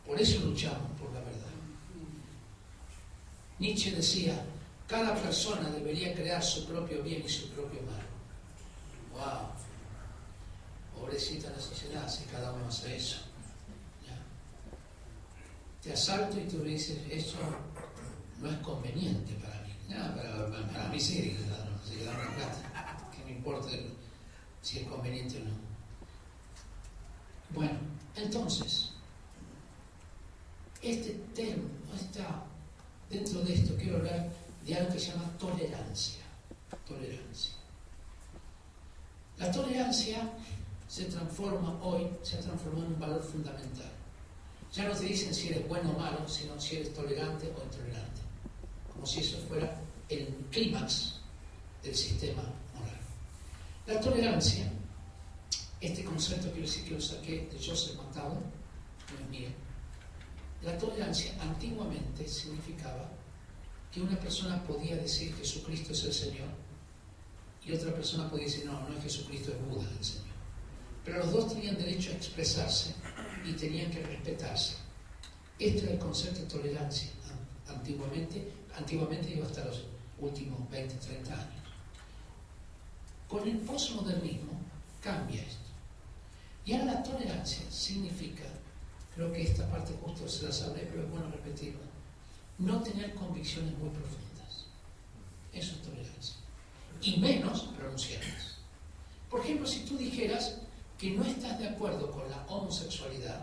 Por eso luchamos por la verdad. Nietzsche decía, cada persona debería crear su propio bien y su propio mal. ¡Wow! Pobrecita la sociedad si cada uno hace eso. ¿Ya? Te asalto y tú me dices, eso no es conveniente para mí. No, para mí sí, se quedaron plata. Que me importa si es conveniente o no. Bueno, entonces, este término está dentro de esto. Quiero hablar de algo que se llama tolerancia. Tolerancia. La tolerancia se ha transformado en un valor fundamental. Ya no te dicen si eres bueno o malo, sino si eres tolerante o intolerante. Como si eso fuera el clímax del sistema moral. La tolerancia, este concepto quiero decir que lo saqué de Joseph Matthau, no es mío. La tolerancia antiguamente significaba que una persona podía decir Jesucristo es el Señor y otra persona podía decir no es Jesucristo, es Buda el Señor. Pero los dos tenían derecho a expresarse y tenían que respetarse. Este era el concepto de tolerancia antiguamente digo hasta los últimos 20, 30 años. Con el posmodernismo cambia esto. Y ahora la tolerancia significa, creo que esta parte justo se las hablé, pero es bueno repetirla, no tener convicciones muy profundas. Eso es tolerancia. Y menos pronunciarlas. Por ejemplo, si tú dijeras que no estás de acuerdo con la homosexualidad,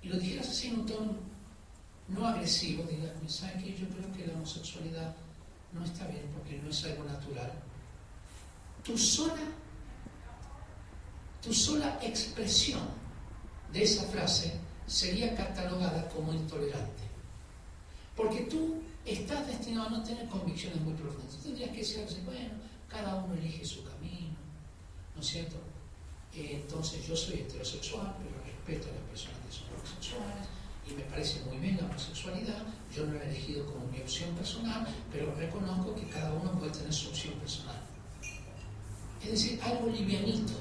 y lo dijeras así en un tono no agresivo, digas, ¿sabes qué? Yo creo que la homosexualidad no está bien porque no es algo natural. Tu sola expresión de esa frase sería catalogada como intolerante. Porque tú estás destinado a no tener convicciones muy profundas. Tú tendrías que decir, bueno, cada uno elige su camino, ¿no es cierto? Entonces yo soy heterosexual, pero respeto a las personas que son homosexuales y me parece muy bien la homosexualidad. Yo no la he elegido como mi opción personal, pero reconozco que cada uno puede tener su opción personal. Es decir, algo livianito,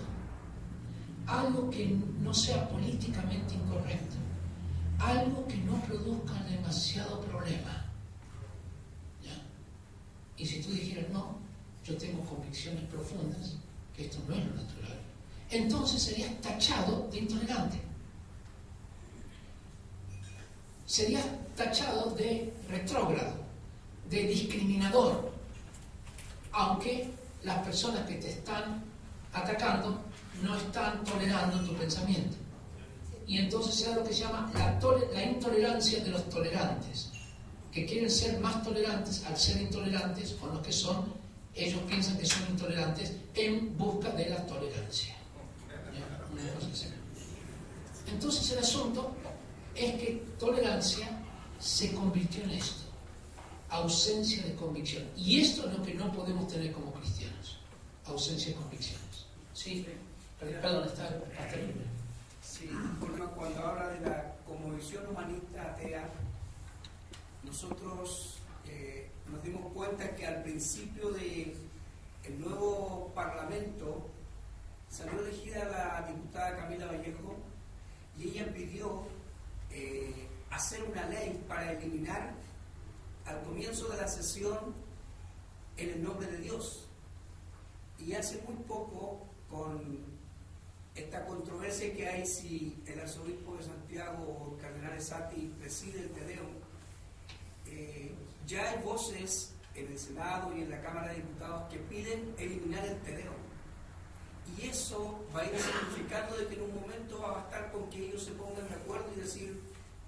algo que no sea políticamente incorrecto, algo que no produzca demasiado problema. ¿Ya? Y si tú dijeras, no, yo tengo convicciones profundas, que esto no es lo natural, entonces serías tachado de intolerante. Serías tachado de retrógrado, de discriminador, aunque las personas que te están atacando no están tolerando tu pensamiento. Y entonces se da lo que se llama la intolerancia de los tolerantes, que quieren ser más tolerantes al ser intolerantes con los que son, ellos piensan que son intolerantes en busca de la tolerancia. Una cosa así. Entonces el asunto es que tolerancia se convirtió en esto, ausencia de convicción. Y esto es lo que no podemos tener como cristianos, ausencia de convicciones. Sí, perdón, está terrible. Sí, porque cuando habla de la cosmovisión humanista atea, nosotros nos dimos cuenta que al principio del nuevo Parlamento salió elegida la diputada Camila Vallejo y ella pidió hacer una ley para eliminar al comienzo de la sesión en el nombre de Dios. Y hace muy poco, con esta controversia que hay si el arzobispo de Santiago o el cardenal Esati preside el Te Deum, ya hay voces en el Senado y en la Cámara de Diputados que piden eliminar el Te Deum. Y eso va a ir significando de que en un momento va a bastar con que ellos se pongan de acuerdo y decir,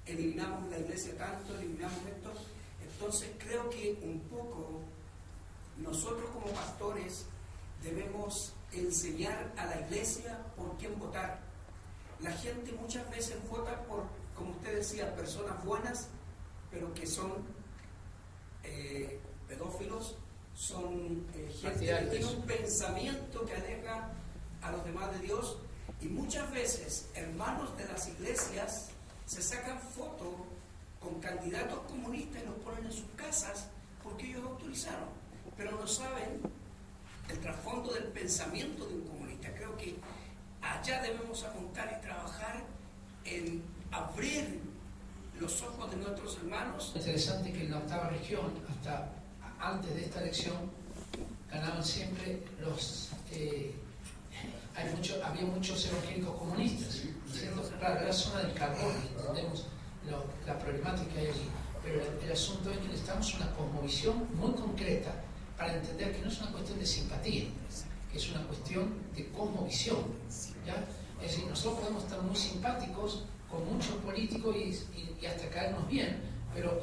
eliminamos la iglesia tanto, eliminamos esto. Entonces creo que un poco nosotros como pastores debemos enseñar a la iglesia por quién votar. La gente muchas veces vota por, como usted decía, personas buenas, pero que son pedófilos, son gente que tiene un pensamiento que aleja a los demás de Dios, y muchas veces hermanos de las iglesias se sacan fotos con candidatos comunistas y los ponen en sus casas porque ellos autorizaron, pero no saben el trasfondo del pensamiento de un comunista. Creo que allá debemos apuntar y trabajar en abrir los ojos de nuestros hermanos. Interesante que en la octava región, hasta antes de esta elección, ganaban siempre los... había muchos evangélicos comunistas, ¿cierto? Claro, era la zona del carbón, entendemos la problemática que hay allí. Pero el asunto es que necesitamos una cosmovisión muy concreta para entender que no es una cuestión de simpatía, que es una cuestión de cosmovisión, ¿ya? Es decir, nosotros podemos estar muy simpáticos con muchos políticos y hasta caernos bien, pero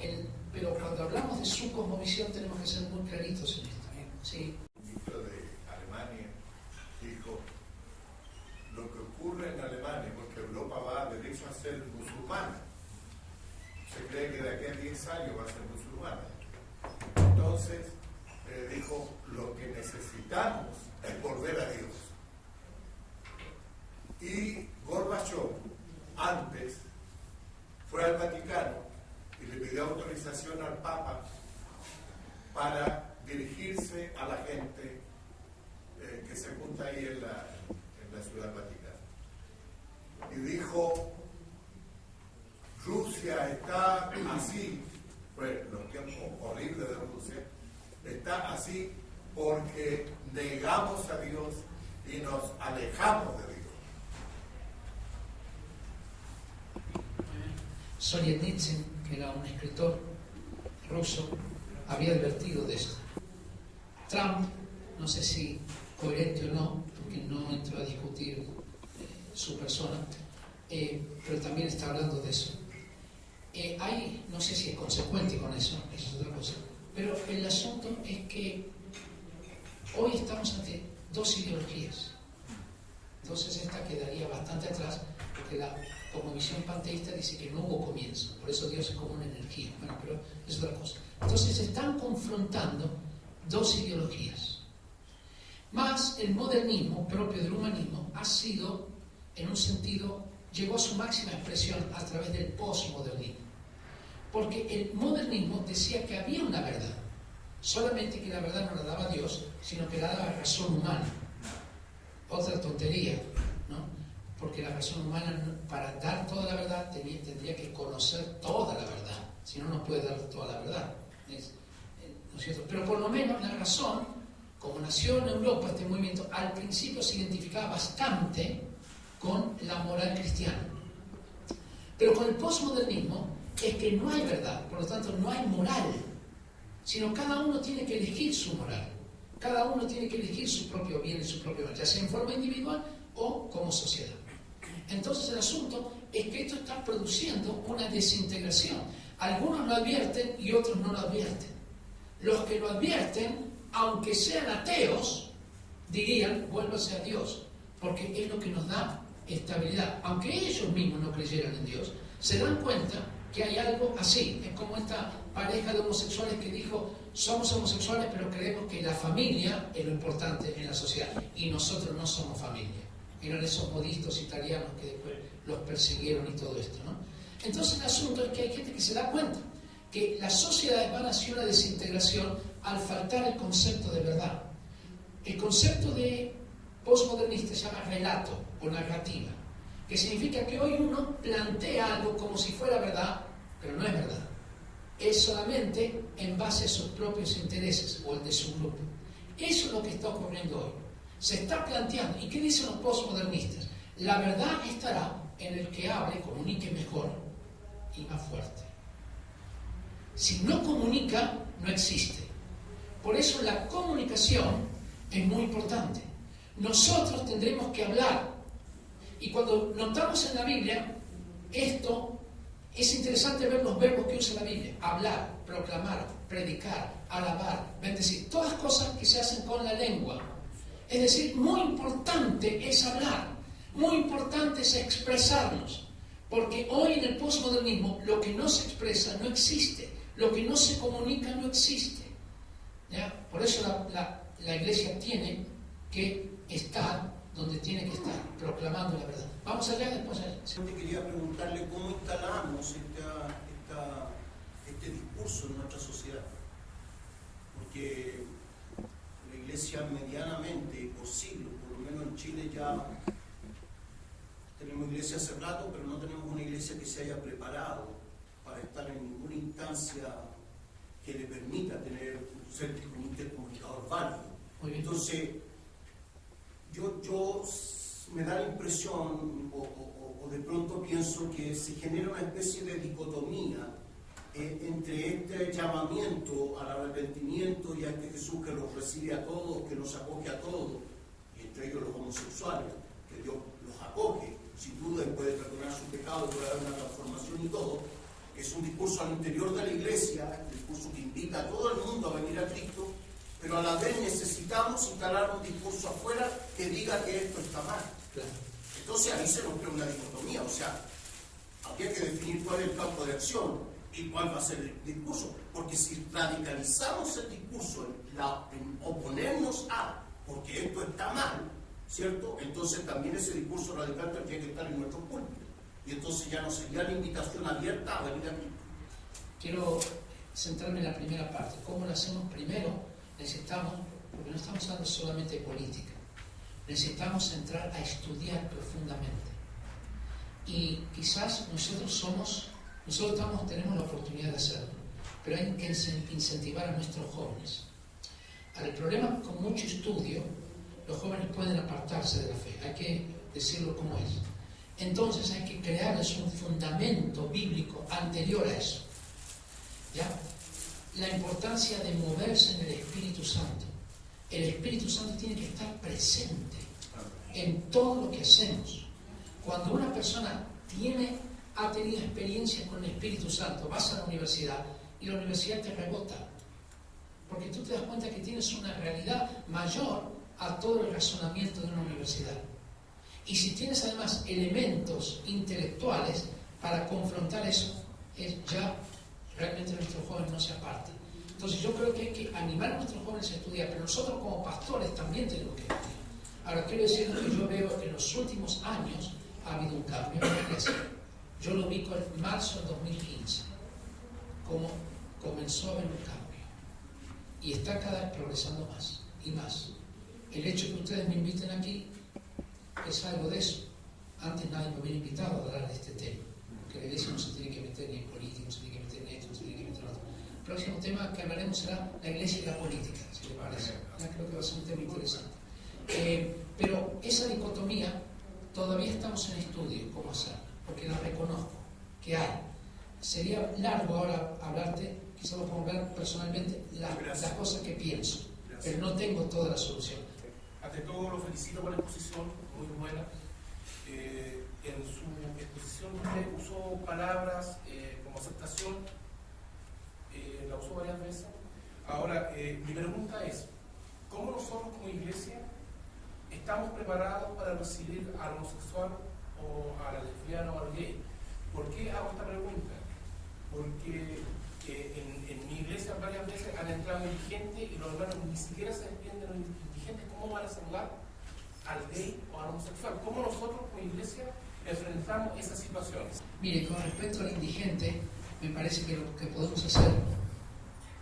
cuando hablamos de su cosmovisión tenemos que ser muy claritos en esto, ¿eh? Sí. El ministro de Alemania dijo: lo que ocurre en Alemania, porque Europa va derecho a ser musulmana, se cree que de aquí a 10 años va a ser musulmana. Entonces dijo: lo que necesitamos es volver a Dios. Y Gorbachev antes fue al Vaticano y le pidió autorización al Papa para dirigirse a la gente que se junta ahí en la Ciudad Vaticana. Y dijo: Rusia está así, pues los tiempos horribles de Rusia, está así porque negamos a Dios y nos alejamos de Dios. Solzhenitsyn, que era un escritor ruso, había advertido de esto. Trump, no sé si coherente o no, porque no entro a discutir su persona, pero también está hablando de eso. No sé si es consecuente con eso es otra cosa, pero el asunto es que hoy estamos ante dos ideologías. Entonces esta quedaría bastante atrás, porque la cosmovisión panteísta dice que no hubo comienzo, por eso Dios es como una energía. Bueno, pero es otra cosa. Entonces se están confrontando dos ideologías. Más el modernismo propio del humanismo ha sido, en un sentido, llegó a su máxima expresión a través del posmodernismo. Porque el modernismo decía que había una verdad, solamente que la verdad no la daba Dios, sino que la daba la razón humana. Otra tontería, ¿no? Porque la razón humana, para dar toda la verdad, tendría que conocer toda la verdad, si no, no puede dar toda la verdad. ¿No es cierto? Pero por lo menos la razón, como nació en Europa este movimiento, al principio se identificaba bastante con la moral cristiana. Pero con el posmodernismo es que no hay verdad, por lo tanto no hay moral, sino cada uno tiene que elegir su moral, cada uno tiene que elegir su propio bien y su propio mal, ya sea en forma individual o como sociedad. Entonces el asunto es que esto está produciendo una desintegración. Algunos lo advierten y otros no lo advierten. Los que lo advierten, aunque sean ateos, dirían: vuélvase a Dios, porque es lo que nos da estabilidad. Aunque ellos mismos no creyeran en Dios, se dan cuenta que hay algo así. Es como esta pareja de homosexuales que dijo: somos homosexuales, pero creemos que la familia es lo importante en la sociedad y nosotros no somos familia. Eran esos modistos italianos que después los persiguieron y todo esto, ¿no? Entonces el asunto es que hay gente que se da cuenta que las sociedades van hacia una desintegración al faltar el concepto de verdad. El concepto de postmodernista se llama relato o narrativa, que significa que hoy uno plantea algo como si fuera verdad, pero no es verdad. Es solamente en base a sus propios intereses o el de su grupo. Eso es lo que está ocurriendo hoy. Se está planteando. ¿Y qué dicen los postmodernistas? La verdad estará en el que hable, comunique mejor y más fuerte. Si no comunica, no existe. Por eso la comunicación es muy importante. Nosotros tendremos que hablar. Y cuando notamos en la Biblia, esto es interesante ver los verbos que usa la Biblia: hablar, proclamar, predicar, alabar, bendecir. Todas cosas que se hacen con la lengua. Es decir, muy importante es hablar, muy importante es expresarnos. Porque hoy en el posmodernismo lo que no se expresa no existe, lo que no se comunica no existe. ¿Ya? Por eso la iglesia tiene que estar donde tiene que estar, proclamando la verdad. Vamos allá, después allá. Quería preguntarle cómo instalamos este discurso en nuestra sociedad. Porque la iglesia medianamente, por siglos, por lo menos en Chile ya tenemos iglesia hace rato, pero no tenemos una iglesia que se haya preparado para estar en ninguna instancia que le permita tener un intercomunicador válido. Muy bien. Entonces, yo me da la impresión, o de pronto pienso que se genera una especie de dicotomía entre este llamamiento al arrepentimiento y a este Jesús que los recibe a todos, que los acoge a todos, y entre ellos los homosexuales, que Dios los acoge, sin duda, y puede perdonar su pecado, puede haber una transformación y todo. Es un discurso al interior de la iglesia, un discurso que invita a todo el mundo a venir a Cristo, pero a la vez necesitamos instalar un discurso afuera que diga que esto está mal. Claro. Entonces ahí se nos crea una dicotomía, o sea, habría que definir cuál es el campo de acción y cuál va a ser el discurso, porque si radicalizamos el discurso en oponernos a, porque esto está mal, ¿cierto? Entonces también ese discurso radical tendría que estar en nuestro púlpito, y entonces ya no sería la invitación abierta a venir aquí. Quiero centrarme en la primera parte. ¿Cómo lo hacemos? Primero, necesitamos, porque no estamos hablando solamente de política, necesitamos entrar a estudiar profundamente. Y quizás nosotros tenemos la oportunidad de hacerlo, pero hay que incentivar a nuestros jóvenes. Ahora, el problema con mucho estudio, los jóvenes pueden apartarse de la fe, hay que decirlo como es. Entonces hay que crearles un fundamento bíblico anterior a eso. ¿Ya? La importancia de moverse en el Espíritu Santo. El Espíritu Santo tiene que estar presente en todo lo que hacemos. Cuando una persona ha tenido experiencia con el Espíritu Santo, vas a la universidad y la universidad te rebota, porque tú te das cuenta que tienes una realidad mayor a todo el razonamiento de una universidad. Y si tienes además elementos intelectuales para confrontar eso, ya realmente nuestros jóvenes no se apartan. Entonces yo creo que hay que animar a nuestros jóvenes a estudiar, pero nosotros como pastores también tenemos que estudiar. Ahora quiero decir que yo veo que en los últimos años ha habido un cambio en la iglesia. Yo lo vi en marzo del 2015, como comenzó a haber un cambio. Y está cada vez progresando más y más. El hecho que ustedes me inviten aquí es algo de eso. Antes nadie me hubiera invitado a hablar de este tema, porque la iglesia no se tiene que meter ni en política, no se tiene que meter en esto, no se tiene que meter en otro. El próximo tema que hablaremos será la iglesia y la política, si le parece. Ya creo que va a ser un tema interesante. Pero esa dicotomía todavía estamos en estudio, cómo hacerla, porque la reconozco, que hay. Sería largo ahora hablarte, quizás lo puedo hablar personalmente, las cosas que pienso, pero no tengo toda la solución. Ante todo, lo felicito por la exposición, muy buena. En su exposición usted usó palabras como aceptación, la usó varias veces. Ahora, mi pregunta es, ¿cómo nosotros como iglesia estamos preparados para recibir al homosexual o a la lesbiana o al gay? ¿Por qué hago esta pregunta? Porque en mi iglesia varias veces han entrado indigentes y los hermanos ni siquiera se entienden los indigentes cómo van a saludar al gay o al homosexual. ¿Cómo nosotros como iglesia enfrentamos esas situaciones? Mire, con respecto al indigente, me parece que lo que podemos hacer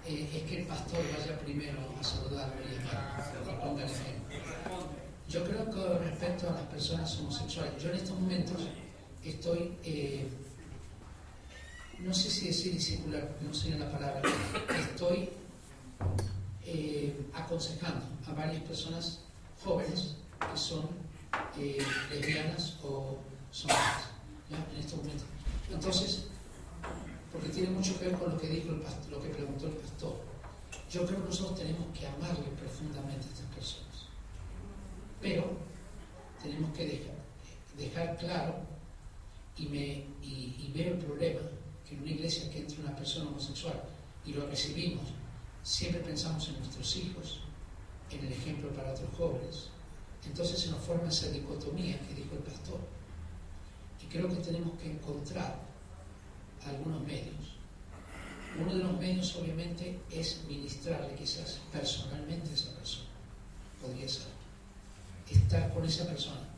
es que el pastor vaya primero a saludar y ponga el ejemplo. Yo creo que con respecto a las personas homosexuales, yo en estos momentos estoy, no sé si decir discipular, porque no sé la palabra, estoy aconsejando a varias personas jóvenes que son lesbianas o son gays, ¿ya? En estos momentos. Entonces, porque tiene mucho que ver con lo que dijo el pastor, lo que preguntó el pastor. Yo creo que nosotros tenemos que amarle profundamente a estas personas, pero tenemos que dejar claro y ver el problema que en una iglesia que entre una persona homosexual y lo recibimos, siempre pensamos en nuestros hijos, en el ejemplo para otros jóvenes. Entonces se nos forma esa dicotomía que dijo el pastor, y creo que tenemos que encontrar algunos medios. Uno de los medios obviamente es ministrarle quizás personalmente a esa persona, podría ser estar con esa persona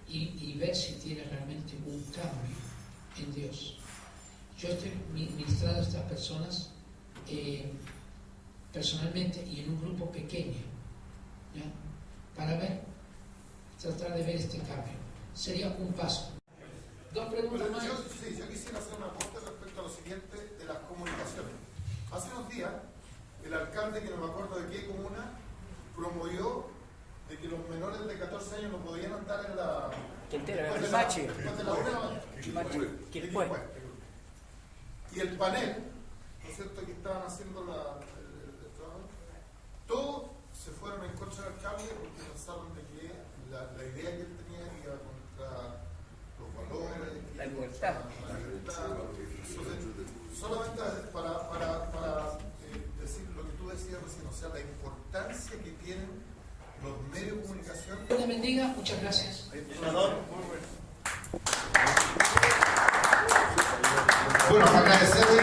y ver si tiene realmente un cambio en Dios. Yo estoy ministrando a estas personas personalmente y en un grupo pequeño, ¿ya? Para tratar de ver este cambio. Sería un paso. Dos preguntas más. Yo quisiera hacer un aporte respecto a lo siguiente de las comunicaciones. Hace unos días, el alcalde, que no me acuerdo de qué comuna, promovió de que los menores de 14 años no podían andar en la... Quintero, después el de la- Machi. después de la 1 de la mañana. Quilpué. Y el panel, ¿no es cierto?, que estaban haciendo el trabajo, todos se fueron en contra del alcalde porque pensaron de que la idea que él tenía iba contra los valores, La libertad. la libertad. Entonces, solamente para decir lo que tú decías recién, o sea, la importancia que tienen los medios de comunicación. Dios te bendiga, muchas gracias. Bueno, agradecerle